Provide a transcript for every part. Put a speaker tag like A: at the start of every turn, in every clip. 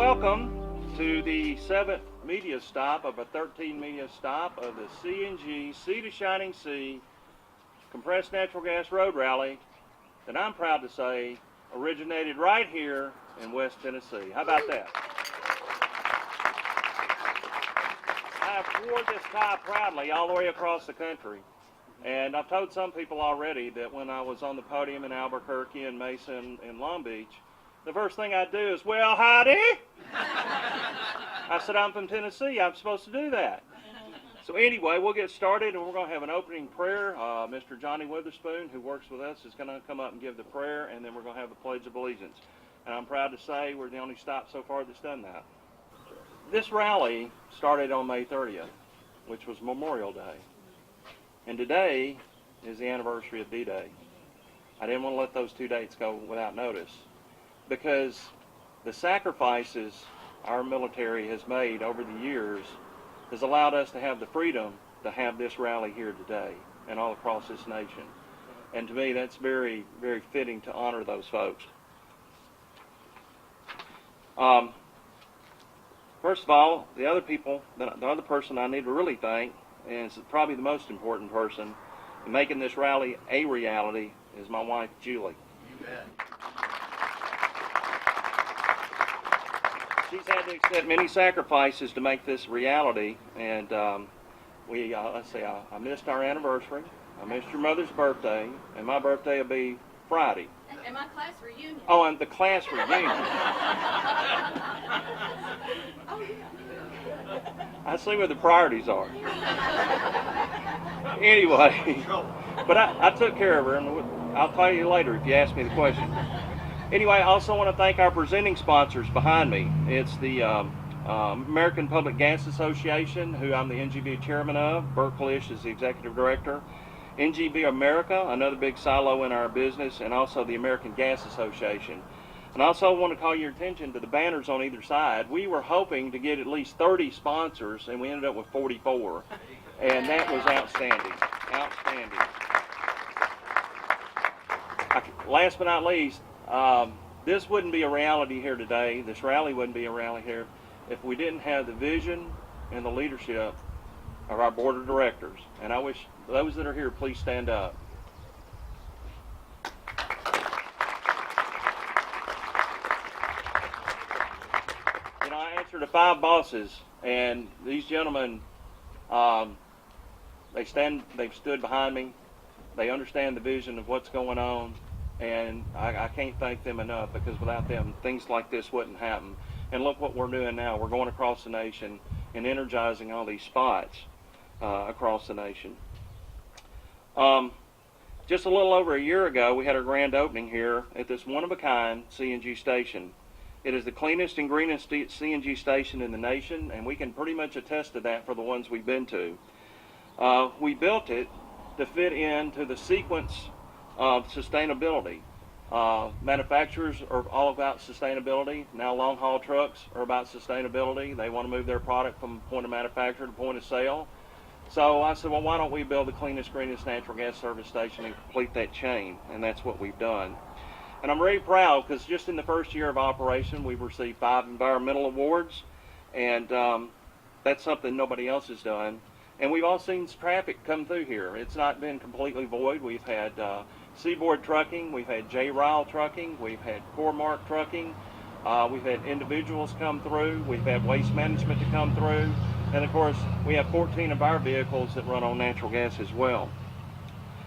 A: welcome to the 7th media stop of a 13 media stop of the CNG Sea to Shining Sea Compressed Natural Gas Road Rally that I'm proud to say originated right here in West Tennessee. How about that? I have wore this tie proudly all the way across the country. And I've told some people already that when I was on the podium in Albuquerque and Mesa and Long Beach, the first thing I do is, well, howdy. I said, I'm from Tennessee. I'm supposed to do that. So anyway, we'll get started, and we're going to have an opening prayer. Mr. Johnny Witherspoon, who works with us, is going to come up and give the prayer, and then we're going to have the Pledge of Allegiance. And I'm proud to say we're the only stop so far that's done that. This rally started on May 30th, which was Memorial Day. And today is the anniversary of D-Day. I didn't want to let those two dates go without notice because the sacrifices our military has made over the years has allowed us to have the freedom to have this rally here today and all across this nation. And to me, that's very, very fitting to honor those folks. First of all, the other person I need to really thank, and it's probably the most important person in making this rally a reality, is my wife, Julie. You bet. She's had to accept many sacrifices to make this reality, and let's see, I missed our anniversary, I missed your mother's birthday, and my birthday will be Friday.
B: And my class reunion.
A: Oh, and the class reunion.
B: Oh, yeah.
A: I see where the priorities are. Anyway, but I took care of her, and I'll tell you later if you ask me the question. Anyway, I also want to thank our presenting sponsors behind me. It's the American Public Gas Association, who I'm the NGB chairman of. Bert Klisch is the executive director. NGB America, another big silo in our business, and also the American Gas Association. And I also want to call your attention to the banners on either side. We were hoping to get at least 30 sponsors, and we ended up with 44. And that was outstanding. Outstanding. Last but not least, this wouldn't be a reality here today. This rally wouldn't be a rally here if we didn't have the vision and the leadership of our board of directors. And I wish those that are here, please stand up. You know, I answer to 5 bosses, and these gentlemen, they've stood behind me. They understand the vision of what's going on, and I can't thank them enough, because without them, things like this wouldn't happen. And look what we're doing now. We're going across the nation and energizing all these spots across the nation. Just a little over a year ago, we had our grand opening here at this one-of-a-kind CNG station. It is the cleanest and greenest CNG station in the nation, and we can pretty much attest to that for the ones we've been to. We built it to fit into the sequence of sustainability. Manufacturers are all about sustainability. Now long-haul trucks are about sustainability. They want to move their product from point of manufacture to point of sale. So I said, well, why don't we build the cleanest, greenest natural gas service station and complete that chain? And that's what we've done. And I'm very proud, because just in the first year of operation, we've received 5 environmental awards, and that's something nobody else has done. And we've all seen traffic come through here. It's not been completely void. We've had Seaboard Trucking, we've had J. Ryle Trucking, we've had Core-Mark Trucking, we've had individuals come through, we've had Waste Management to come through, and of course we have 14 of our vehicles that run on natural gas as well.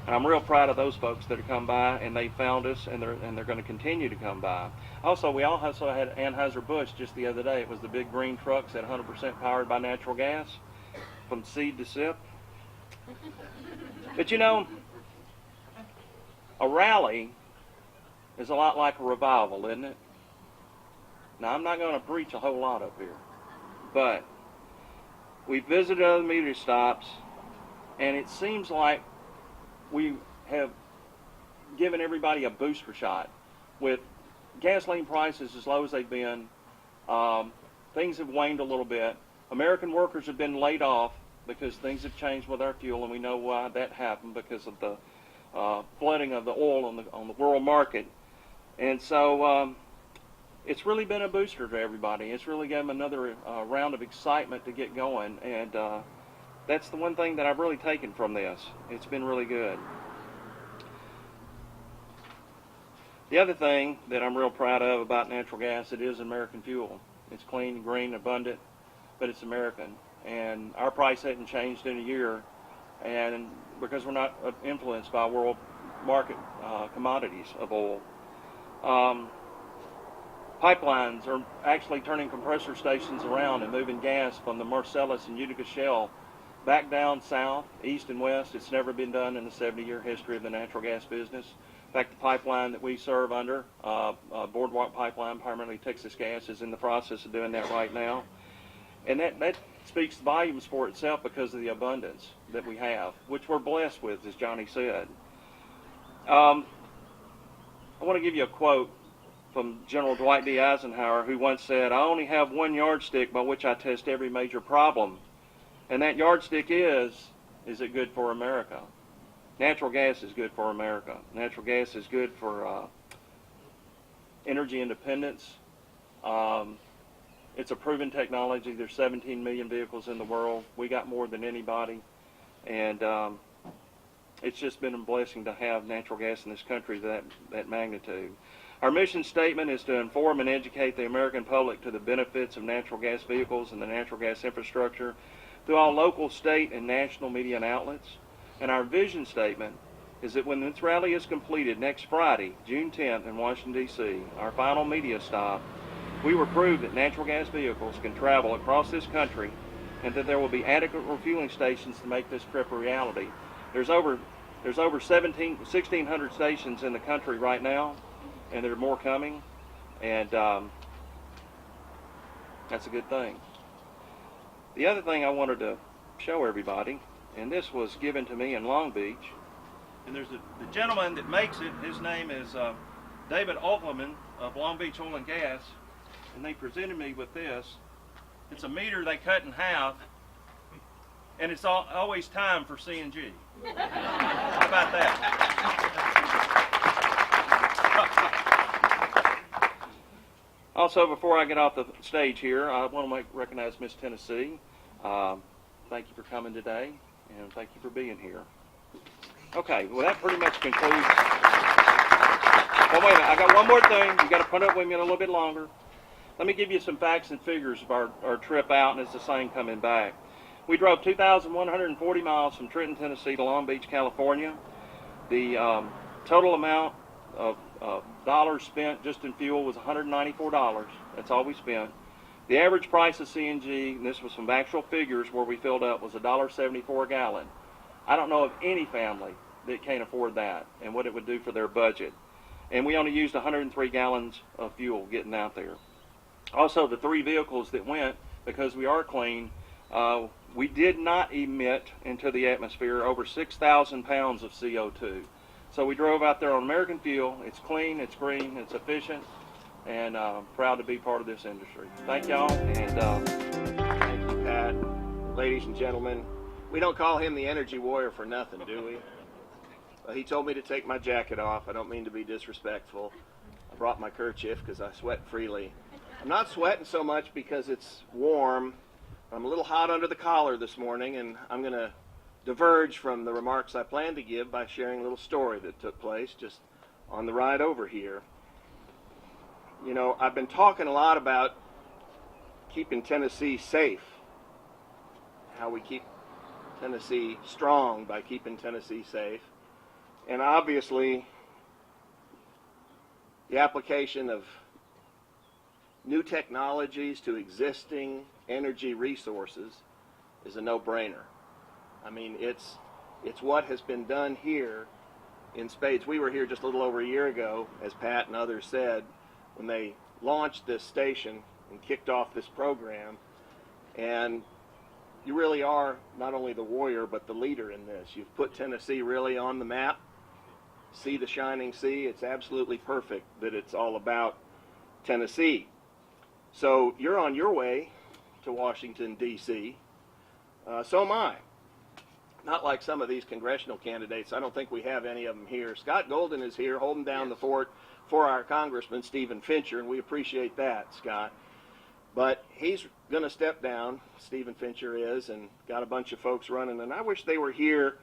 A: And I'm real proud of those folks that have come by, and they found us, and they're going to continue to come by. Also, we also had Anheuser-Busch just the other day. It was the big green trucks that 100% powered by natural gas from seed to sip. But you know, a rally is a lot like a revival, isn't it? Now, I'm not going to preach a whole lot up here, but we've visited other media stops, and it seems like we have given everybody a booster shot. With gasoline prices as low as they've been, things have waned a little bit. American workers have been laid off because things have changed with our fuel, and we know why that happened, because of the flooding of the oil on the world market. And so it's really been a booster to everybody. It's really given them another round of excitement to get going, and that's the one thing that I've really taken from this. It's been really good. The other thing that I'm real proud of about natural gas, it is American fuel. It's clean, green, abundant, but it's American. And our price hasn't changed in a year, and because we're not influenced by world market commodities of oil. Pipelines are actually turning compressor stations around and moving gas from the Marcellus and Utica Shale back down south, east and west. It's never been done in the 70-year history of the natural gas business. In fact, the pipeline that we serve under, Boardwalk Pipeline, primarily Texas Gas, is in the process of doing that right now. And that speaks volumes for itself because of the abundance that we have, which we're blessed with, as Johnny said. I want to give you a quote from General Dwight D. Eisenhower, who once said, "I only have one yardstick by which I test every major problem. And that yardstick is it good for America?" Natural gas is good for America. Natural gas is good for energy independence. It's a proven technology. There's 17 million vehicles in the world. We got more than anybody. And it's just been a blessing to have natural gas in this country that magnitude. Our mission statement is to inform and educate the American public to the benefits of natural gas vehicles and the natural gas infrastructure through all local, state, and national media and outlets. And our vision statement is that when this rally is completed next Friday, June 10th in Washington, D.C., our final media stop, we will prove that natural gas vehicles can travel across this country and that there will be adequate refueling stations to make this trip a reality. There's over 1,600 stations in the country right now, and there are more coming, and that's a good thing. The other thing I wanted to show everybody, and this was given to me in Long Beach, and there's the gentleman that makes it. His name is David Altman of Long Beach Oil and Gas, and they presented me with this. It's a meter they cut in half, and it's always time for CNG. How about that? Also, before I get off the stage here, I want to recognize Miss Tennessee. Thank you for coming today, and thank you for being here. Okay, well, that pretty much concludes. Well, wait a minute. I got one more thing. You got to put up with me a little bit longer. Let me give you some facts and figures of our trip out, and it's the same coming back. We drove 2,140 miles from Trenton, Tennessee to Long Beach, California. The total amount of dollars spent just in fuel was $194. That's all we spent. The average price of CNG, and this was from actual figures where we filled up, was $1.74 a gallon. I don't know of any family that can't afford that and what it would do for their budget. And we only used 103 gallons of fuel getting out there. Also, the 3 vehicles that went, because we are clean, we did not emit into the atmosphere over 6,000 pounds of CO2. So we drove out there on American fuel. It's clean, it's green, it's efficient, and proud to be part of this industry. Thank y'all, and
C: thank you, Pat. Ladies and gentlemen, we don't call him the energy warrior for nothing, do we? Well, he told me to take my jacket off. I don't mean to be disrespectful. I brought my kerchief because I sweat freely. I'm not sweating so much because it's warm. I'm a little hot under the collar this morning, and I'm going to diverge from the remarks I planned to give by sharing a little story that took place just on the ride over here. You know, I've been talking a lot about keeping Tennessee safe, how we keep Tennessee strong by keeping Tennessee safe. And obviously, the application of new technologies to existing energy resources is a no-brainer. I mean, it's what has been done here in spades. We were here just a little over a year ago, as Pat and others said, when they launched this station and kicked off this program. And you really are not only the warrior, but the leader in this. You've put Tennessee really on the map. See the shining sea. It's absolutely perfect that it's all about Tennessee. So you're on your way to Washington, D.C. So am I. Not like some of these congressional candidates. I don't think we have any of them here. Scott Golden is here holding down the fort for our Congressman, Stephen Fincher, and we appreciate that, Scott. But he's going to step down, Stephen Fincher is, and got a bunch of folks running. And I wish they were here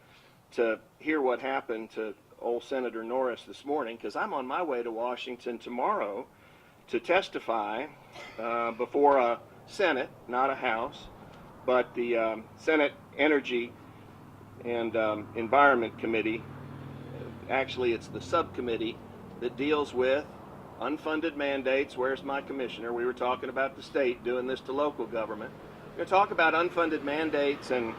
C: to hear what happened to old Senator Norris this morning, because I'm on my way to Washington tomorrow to testify before a Senate, not a House, but the Senate Energy and Environment Committee. Actually, it's the subcommittee that deals with unfunded mandates. Where's my commissioner? We were talking about the state doing this to local government. We're going to talk about unfunded mandates and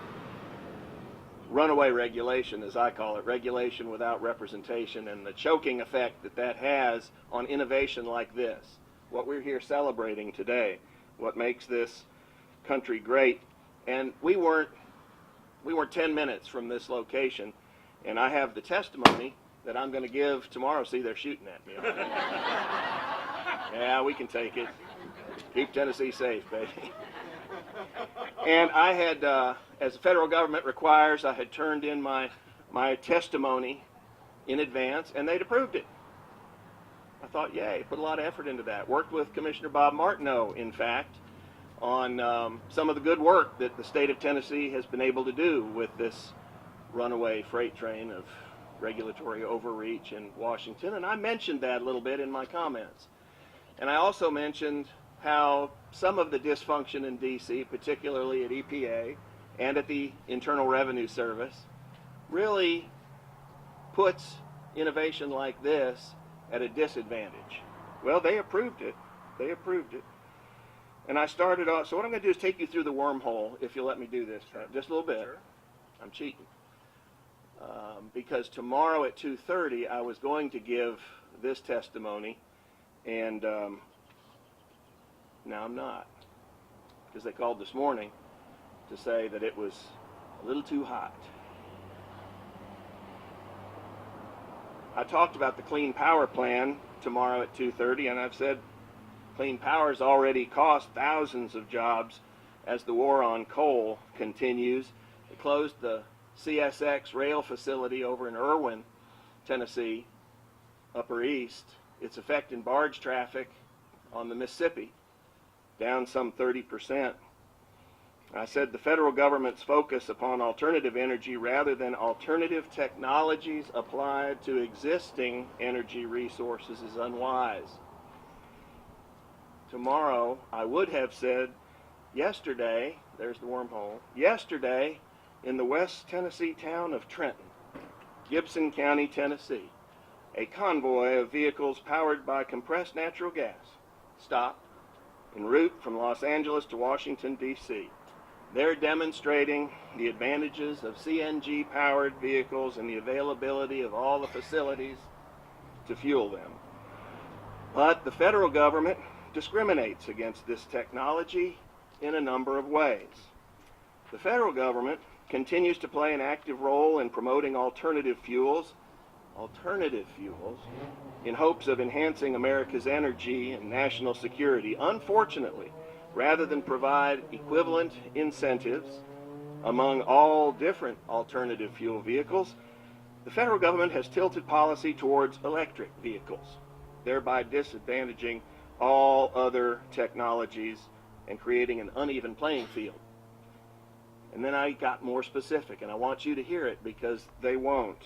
C: runaway regulation, as I call it, regulation without representation, and the choking effect that that has on innovation like this, what we're here celebrating today, what makes this country great. And we weren't 10 minutes from this location, and I have the testimony that I'm going to give tomorrow. See, they're shooting at me. Yeah, we can take it. Keep Tennessee safe, baby. And I had, as the federal government requires, I had turned in my testimony in advance, and they'd approved it. I thought, yay, put a lot of effort into that. Worked with Commissioner Bob Martineau, in fact, on some of the good work that the state of Tennessee has been able to do with this runaway freight train of regulatory overreach in Washington. And I mentioned that a little bit in my comments. And I also mentioned how some of the dysfunction in D.C., particularly at EPA and at the Internal Revenue Service, really puts innovation like this at a disadvantage. Well, they approved it. They approved it. And I started off, so what I'm going to do is take you through the wormhole, if you'll let me do this, just a little bit.
A: Sure.
C: I'm cheating. Because tomorrow at 2:30, I was going to give this testimony, and now I'm not, because they called this morning to say that it was a little too hot. I talked about the Clean Power Plan tomorrow at 2:30, and I've said clean power has already cost thousands of jobs as the war on coal continues. They closed the CSX rail facility over in Irwin, Tennessee, Upper East. It's affecting barge traffic on the Mississippi, down some 30%. I said the federal government's focus upon alternative energy rather than alternative technologies applied to existing energy resources is unwise. Tomorrow, I would have said yesterday, there's the wormhole, yesterday in the West Tennessee town of Trenton, Gibson County, Tennessee, a convoy of vehicles powered by compressed natural gas stopped en route from Los Angeles to Washington, D.C. They're demonstrating the advantages of CNG-powered vehicles and the availability of all the facilities to fuel them. But the federal government discriminates against this technology in a number of ways. The federal government continues to play an active role in promoting alternative fuels, in hopes of enhancing America's energy and national security. Unfortunately, rather than provide equivalent incentives among all different alternative fuel vehicles, the federal government has tilted policy towards electric vehicles, thereby disadvantaging all other technologies and creating an uneven playing field. And then I got more specific, and I want you to hear it because they won't.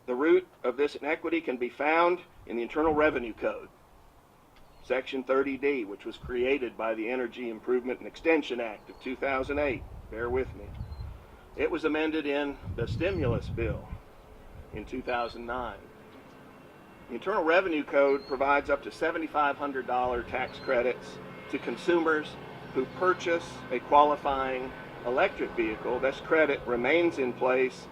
C: The root of this inequity can be found in the Internal Revenue Code, Section 30D, which was created by the Energy Improvement and Extension Act of 2008. Bear with me. It was amended in the stimulus bill in 2009. The Internal Revenue Code provides up to $7,500 tax credits to consumers who purchase a qualifying electric vehicle. This credit remains in place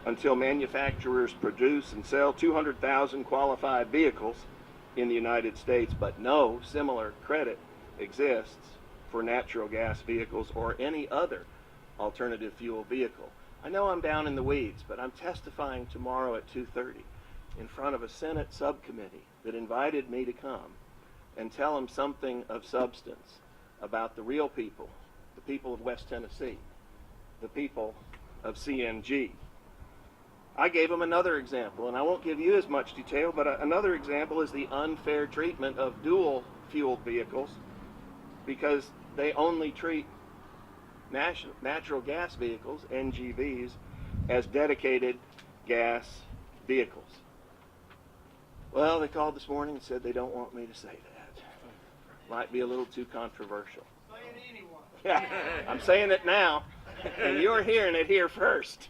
C: until manufacturers produce and sell 200,000 qualified vehicles in the United States, but no similar credit exists for natural gas vehicles or any other alternative fuel vehicle. I know I'm down in the weeds, but I'm testifying tomorrow at 2:30 in front of a Senate subcommittee that invited me to come and tell them something of substance about the real people, the people of West Tennessee, the people of CNG. I gave them another example, and I won't give you as much detail, but another example is the unfair treatment of dual fueled vehicles, because they only treat natural gas vehicles, NGVs, as dedicated gas vehicles. Well, they called this morning and said they don't want me to say that. Might be a little too controversial.
D: Say it anyway.
C: Yeah, I'm saying it now, and you're hearing it here first.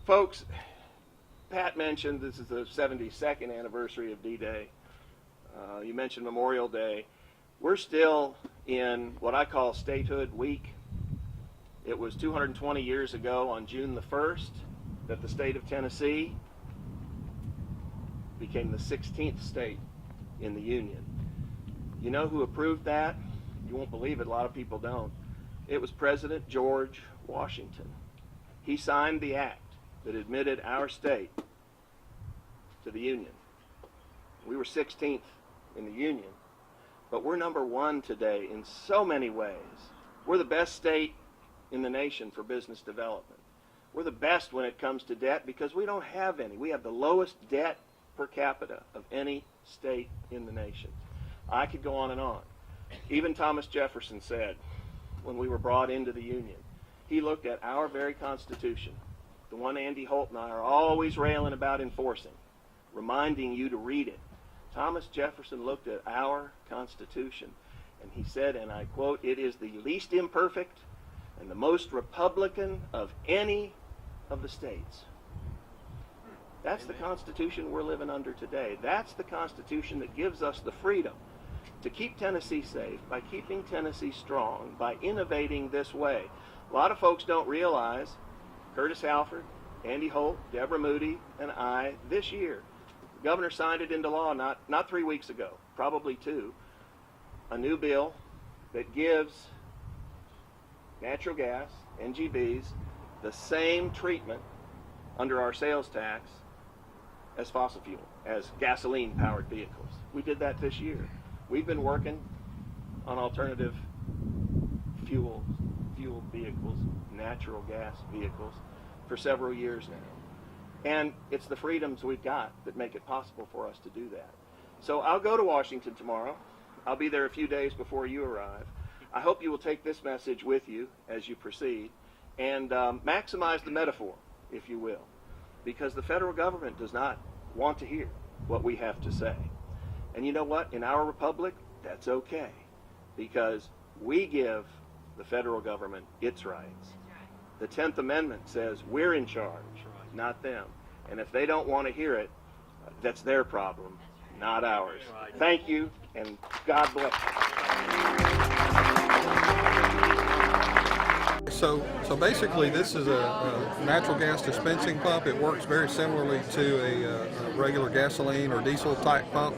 C: Folks, Pat mentioned this is the 72nd anniversary of D-Day. You mentioned Memorial Day. We're still in what I call Statehood Week. It was 220 years ago on June the 1st that the state of Tennessee became the 16th state in the Union. You know who approved that? You won't believe it, a lot of people don't. It was President George Washington. He signed the act that admitted our state to the Union. We were 16th in the Union, but we're number one today in so many ways. We're the best state in the nation for business development. We're the best when it comes to debt because we don't have any. We have the lowest debt per capita of any state in the nation. I could go on and on. Even Thomas Jefferson said, when we were brought into the Union, he looked at our very Constitution, the one Andy Holt and I are always railing about enforcing, reminding you to read it. Thomas Jefferson looked at our Constitution and he said, and I quote, "It is the least imperfect and the most Republican of any of the states." That's the Constitution we're living under today. That's the Constitution that gives us the freedom to keep Tennessee safe, by keeping Tennessee strong, by innovating this way. A lot of folks don't realize Curtis Halford, Andy Holt, Deborah Moody, and I, this year, the governor signed it into law not 3 weeks ago, probably 2, a new bill that gives natural gas, NGVs, the same treatment under our sales tax as fossil fuel, as gasoline-powered vehicles. We did that this year. We've been working on alternative fueled vehicles, natural gas vehicles, for several years now. And it's the freedoms we've got that make it possible for us to do that. So I'll go to Washington tomorrow. I'll be there a few days before you arrive. I hope you will take this message with you as you proceed and maximize the metaphor, if you will, because the federal government does not want to hear what we have to say. And you know what? In our republic, that's okay, because we give the federal government its rights. The 10th Amendment says we're in charge, not them. And if they don't want to hear it, that's their problem, not ours. Thank you, and God bless you.
E: So basically, this is a natural gas dispensing pump. It works very similarly to a regular gasoline or diesel type pump.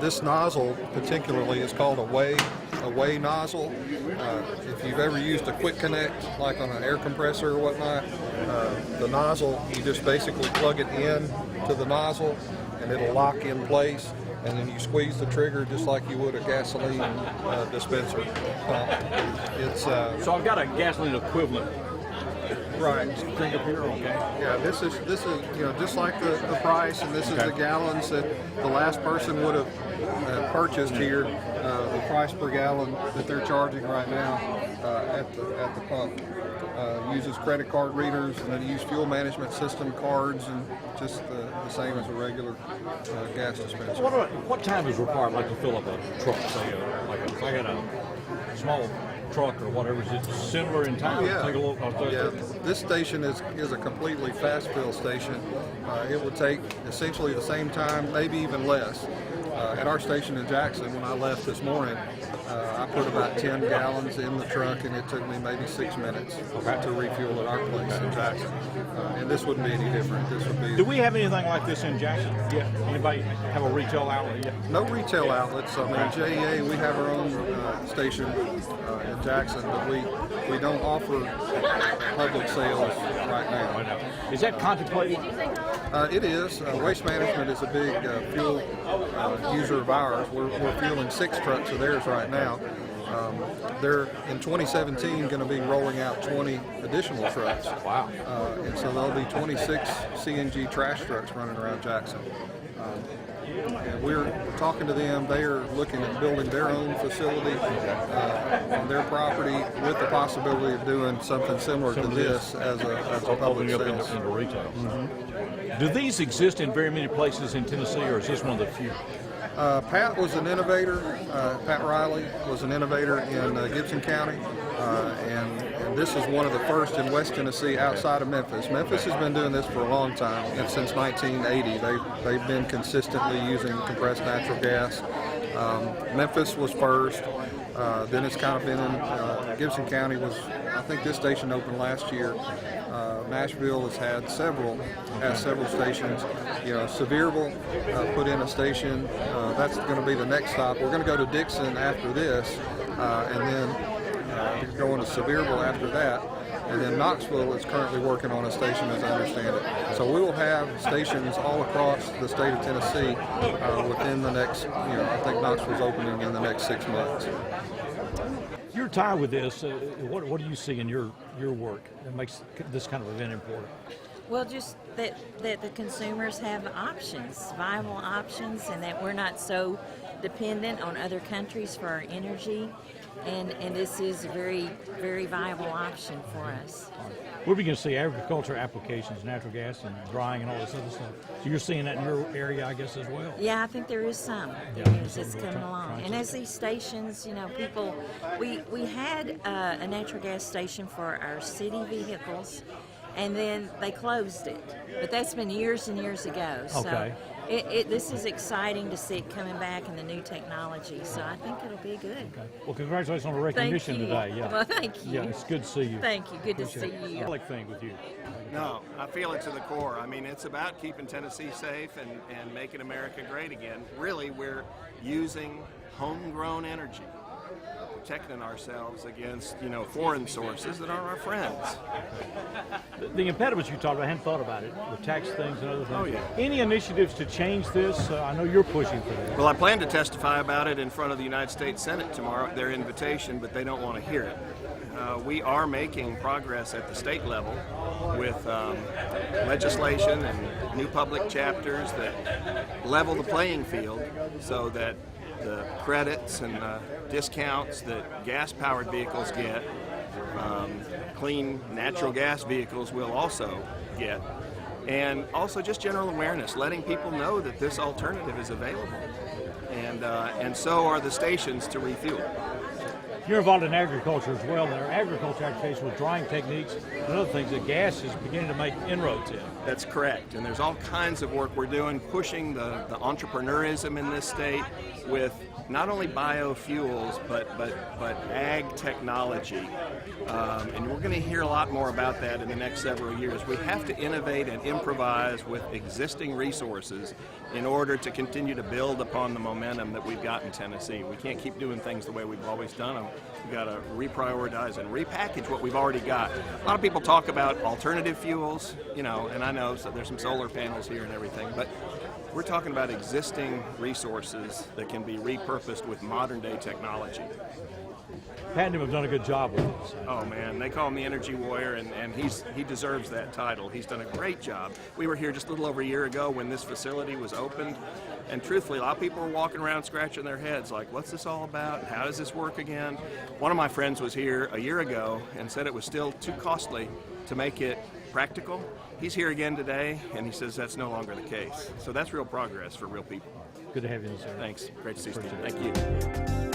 E: This nozzle particularly is called a weigh nozzle. If you've ever used a quick connect, like on an air compressor or whatnot, the nozzle, you just basically plug it in to the nozzle and it'll lock in place, and then you squeeze the trigger just like you would a gasoline dispenser pump. It's
F: So I've got a gasoline equivalent.
E: right.
F: Drink up here, okay?
E: Yeah, this is just like the price, and this is the gallons that the last person would have purchased here. The price per gallon that they're charging right now at the pump uses credit card readers, and then use fuel management system cards, and just the same as a regular gas dispenser.
F: What time is required, like to fill up a truck? Say, like if I got a small truck or whatever, is it similar in time?
E: Yeah.
F: Take a look.
E: Yeah, this station is a completely fast fill station. It would take essentially the same time, maybe even less. At our station in Jackson, when I left this morning, I put about 10 gallons in the truck, and it took me maybe 6 minutes to refuel at our place in Jackson. And this wouldn't be any different. This would be.
F: Do we have anything like this in Jackson? Yeah. Anybody have a retail outlet yet?
E: No retail outlets. I mean, JEA, we have our own station in Jackson, but we don't offer public sales right now.
F: Is that contemplated?
E: It is. Waste Management is a big fuel user of ours. We're fueling 6 trucks of theirs right now. They're in 2017 going to be rolling out 20 additional trucks.
F: Wow.
E: And so there'll be 26 CNG trash trucks running around Jackson. And we're talking to them. They are looking at building their own facility on their property with the possibility of doing something similar to this as a public
F: Opening up
E: sales.
F: into retail. Do these exist in very many places in Tennessee, or is this one of the few?
E: Pat was an innovator. Pat Riley was an innovator in Gibson County, and this is one of the first in West Tennessee outside of Memphis. Memphis has been doing this for a long time, and since 1980 they've been consistently using compressed natural gas. Memphis was first. Then it's kind of been in Gibson County. I think this station opened last year. Nashville has several stations. You know, Sevierville put in a station. That's going to be the next stop. We're going to go to Dixon after this, and then going to Sevierville after that. And then Knoxville is currently working on a station, as I understand it. So we will have stations all across the state of Tennessee within the next, I think Knoxville's opening in the next 6 months.
F: Your tie with this, what do you see in your work that makes this kind of event important?
D: Well, just that the consumers have options, viable options, and that we're not so dependent on other countries for our energy. And this is a very, very viable option for us.
F: We're beginning to see agriculture applications, natural gas and drying and all this other stuff. So you're seeing that in your area, I guess, as well?
D: Yeah, I think there is some.
F: Yeah.
D: There is. It's coming along. And as these stations, people, we had a natural gas station for our city vehicles, and then they closed it. But that's been years and years ago.
F: Okay.
D: So this is exciting to see it coming back and the new technology. So I think it'll be good.
F: Okay. Well, congratulations on the
D: Thank
F: recognition
D: you.
F: today. Yeah.
D: Well, thank you.
F: Yeah, it's good to see you.
D: Thank you. Good to
F: Appreciate
D: see
F: it.
D: you.
F: I like thing with you.
C: No, I feel it to the core. I mean, it's about keeping Tennessee safe and making America great again. Really, we're using homegrown energy, protecting ourselves against, foreign sources that aren't our friends.
F: The impediments you talked about, I hadn't thought about it, with tax things and other things.
C: Oh, yeah.
F: Any initiatives to change this? I know you're pushing for that.
C: Well, I plan to testify about it in front of the United States Senate tomorrow at their invitation, but they don't want to hear it. We are making progress at the state level with legislation and new public chapters that level the playing field so that the credits and discounts that gas-powered vehicles get, clean natural gas vehicles will also get, and also just general awareness, letting people know that this alternative is available, and so are the stations to refuel.
F: You're involved in agriculture as well. There are agriculture applications with drying techniques and other things that gas is beginning to make inroads in.
C: That's correct, and there's all kinds of work we're doing, pushing the entrepreneurism in this state with not only biofuels but ag technology, and we're going to hear a lot more about that in the next several years. We have to innovate and improvise with existing resources in order to continue to build upon the momentum that we've got in Tennessee. We can't keep doing things the way we've always done them. We've got to reprioritize and repackage what we've already got. A lot of people talk about alternative fuels, and I know so there's some solar panels here and everything, but we're talking about existing resources that can be repurposed with modern day technology.
F: Pat and him have done a good job with this.
C: Oh man, they call him the Energy Warrior, and he deserves that title. He's done a great job. We were here just a little over a year ago when this facility was opened, and truthfully, a lot of people were walking around scratching their heads like, what's this all about? How does this work again? One of my friends was here a year ago and said it was still too costly to make it practical. He's here again today, and he says that's no longer the case. So that's real progress for real people.
F: Good to have you, sir.
C: Thanks. Great to see you, Steve.
F: Appreciate
C: Thank you.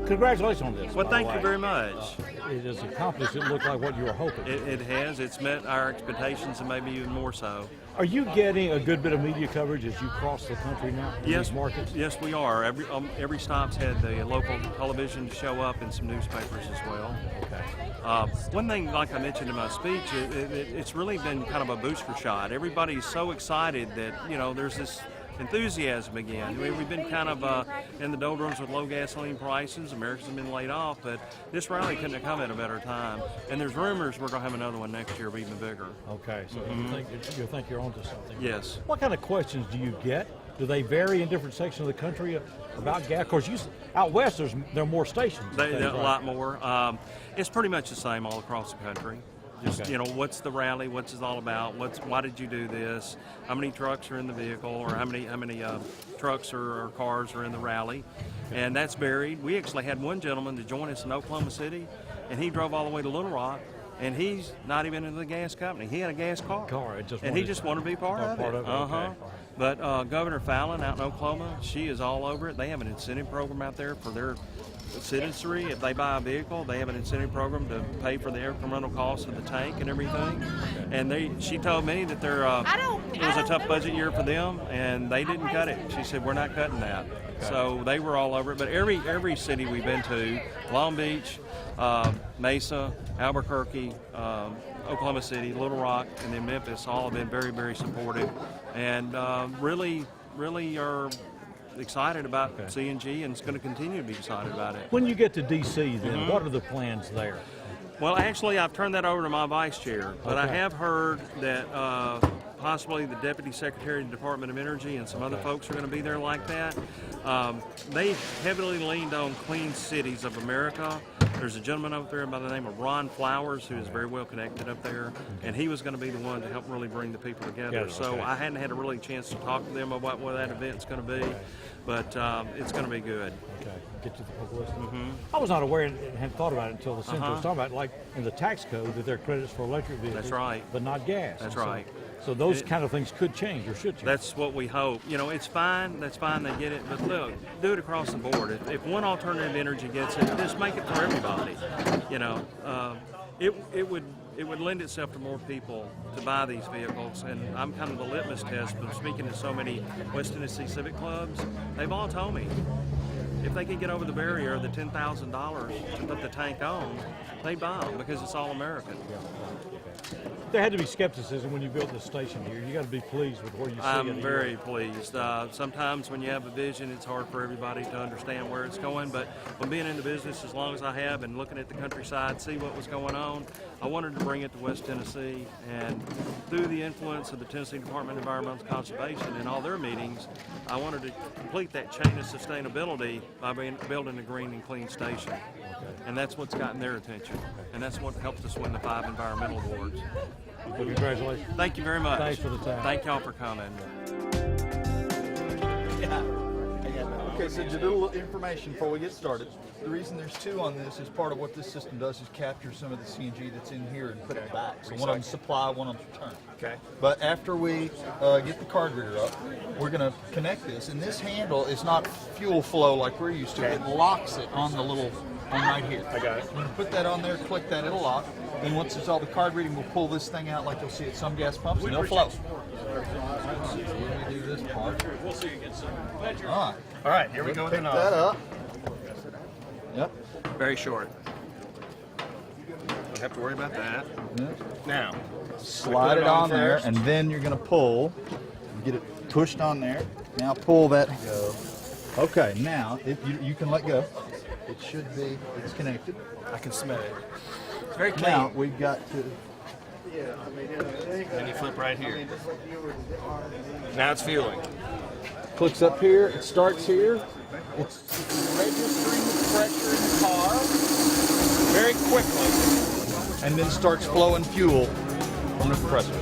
F: Congratulations on this.
G: Well,
F: by the
G: thank you
F: way.
G: very much.
F: It has accomplished. It looked like what you were hoping.
G: It has. It's met our expectations and maybe even more so.
F: Are you getting a good bit of media coverage as you cross the country now? In
G: Yes,
F: these markets.
G: yes, we are. Every stop's had the local television show up and some newspapers as well.
F: Okay.
G: One thing, like I mentioned in my speech, it's really been kind of a booster shot. Everybody's so excited that there's this enthusiasm again. I mean, we've been kind of in the doldrums with low gasoline prices. Americans have been laid off, but this rally couldn't have come at a better time. And there's rumors we're going to have another one next year, even bigger.
F: Okay. So you think you're onto something?
G: Yes.
F: What kind of questions do you get Do they vary in different sections of the country about gas? Of course, out west there are more stations. and
G: They,
F: things,
G: a
F: right?
G: lot more. It's pretty much the same all across the country. Just
F: Okay.
G: you know, what's the rally? What's it all about? Why did you do this? How many trucks are in the vehicle, or how many trucks or cars are in the rally? And that's varied. We actually had one gentleman to join us in Oklahoma City, and he drove all the way to Little Rock. And he's not even in the gas company. He had a gas car. And he just wanted to be part of it.
F: Okay.
G: But Governor Fallon out in Oklahoma, she is all over it. They have an incentive program out there for their citizenry. If they buy a vehicle, they have an incentive program to pay for the incremental cost of the tank and everything. And she told me that it was a tough budget year for them, and they didn't cut it. She said, we're not cutting that. So they were all over it. But every city we've been to, Long Beach, Mesa, Albuquerque, Oklahoma City, Little Rock, and then Memphis, all have been very, very supportive, and really are excited about CNG, and it's going to continue to be excited about it.
F: When you get to D.C., then what are the plans there?
G: Well, actually, I've turned that over to my vice chair, but I have heard that possibly the Deputy Secretary of the Department of Energy and some other folks are going to be there like that. They heavily leaned on Clean Cities of America. There's a gentleman up there by the name of Ron Flowers who is very well connected up there, and he was going to be the one to help really bring the people together. So I hadn't had a really chance to talk to them about what that event's going to be, but it's going to be good.
F: Okay, get to the publicity. I was not aware and hadn't thought about it until the Senator was talking about, like in the tax code, that there are credits for electric vehicles.
G: That's right.
F: But not gas.
G: That's
F: And
G: right.
F: So those kind of things could change, or should change.
G: That's what we hope. You know, it's fine. That's fine. They get it. But look, do it across the board. If one alternative energy gets it, just make it for everybody. You know, it would lend itself to more people to buy these vehicles. And I'm kind of the litmus test. But speaking to so many West Tennessee Civic clubs, they've all told me if they could get over the barrier of the $10,000 to put the tank on, they buy them because it's all American.
F: There had to be skepticism when you built this station here. You got to be pleased with where you see it.
G: I'm very pleased. Sometimes when you have a vision, it's hard for everybody to understand where it's going. But when being in the business as long as I have and looking at the countryside, see what was going on, I wanted to bring it to West Tennessee. And through the influence of the Tennessee Department of Environmental Conservation and all their meetings, I wanted to complete that chain of sustainability by building a green and clean station. And that's what's gotten their attention. And that's what helped us win the 5 environmental awards.
F: Well, congratulations.
G: Thank you very much.
F: Thanks for the time.
G: Thank y'all for coming.
H: Okay, so just a little information before we get started. The reason there's 2 on this is part of what this system does is capture some of the CNG that's in here and put it back. So one of them's supply, one of them's return.
C: Okay.
H: But after we get the card reader up, we're going to connect this. And this handle is not fuel flow like we're used to. It locks it on the little one right here.
C: I got it.
H: When you put that on there, click that, it'll lock. Then once it's all the card reading, we'll pull this thing out like you'll see at some gas pumps, and it'll flow. So let me do this part.
C: We'll see you again soon.
H: All
C: right, here we go with the
H: pick that
C: nozzle.
H: up. Yep.
C: Very short. Don't have to worry about that. Now,
H: Slide it on there, and then you're going to pull. Get it pushed on there. Now pull that. Go. Okay, now you can let go. It should be. It's connected.
C: I can smell it. It's very clean.
H: Now we've got to.
C: And you flip right here. Now it's fueling.
H: Clicks up here. It starts here. It's registering the pressure in the car very quickly, and then starts flowing fuel from the compressor.